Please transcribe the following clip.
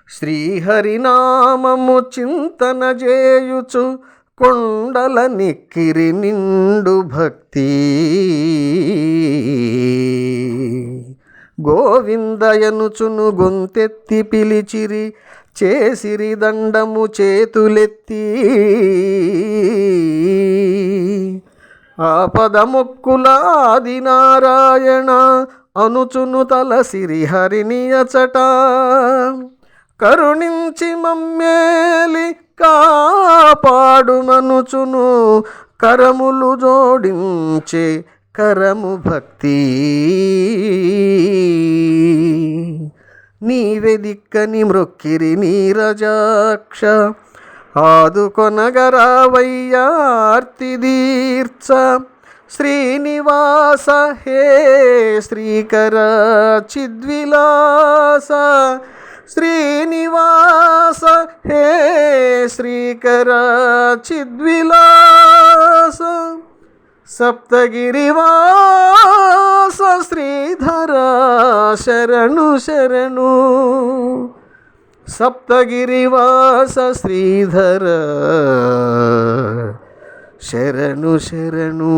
శ్రీహరినామము చింతన చేయుచు కొండల నిక్కిరి నిండు భక్తి. గోవిందయనుచును గొంతెత్తి పిలిచిరి చేసిరి దండము చేతులెత్తి. ఆపదమొక్కుల ఆదినారాయణ అనుచును తలసిరి హరిని అచట. కరుణించి మమ్మేలి కాపాడుమనుచును కరములు జోడించే కరము భక్తి. నీవే దిక్కని మ్రొక్కిరి నీరజాక్ష ఆదుకొనగరావయ్యార్తి దీర్చ. శ్రీనివాస హే శ్రీకర చిద్విలాస. శ్రీనివాస హే శ్రీకర చిద్విలాస. సప్తగిరివాస శ్రీధర శరణు శరణు. సప్తగిరివాస శ్రీధర శరణు శరణు.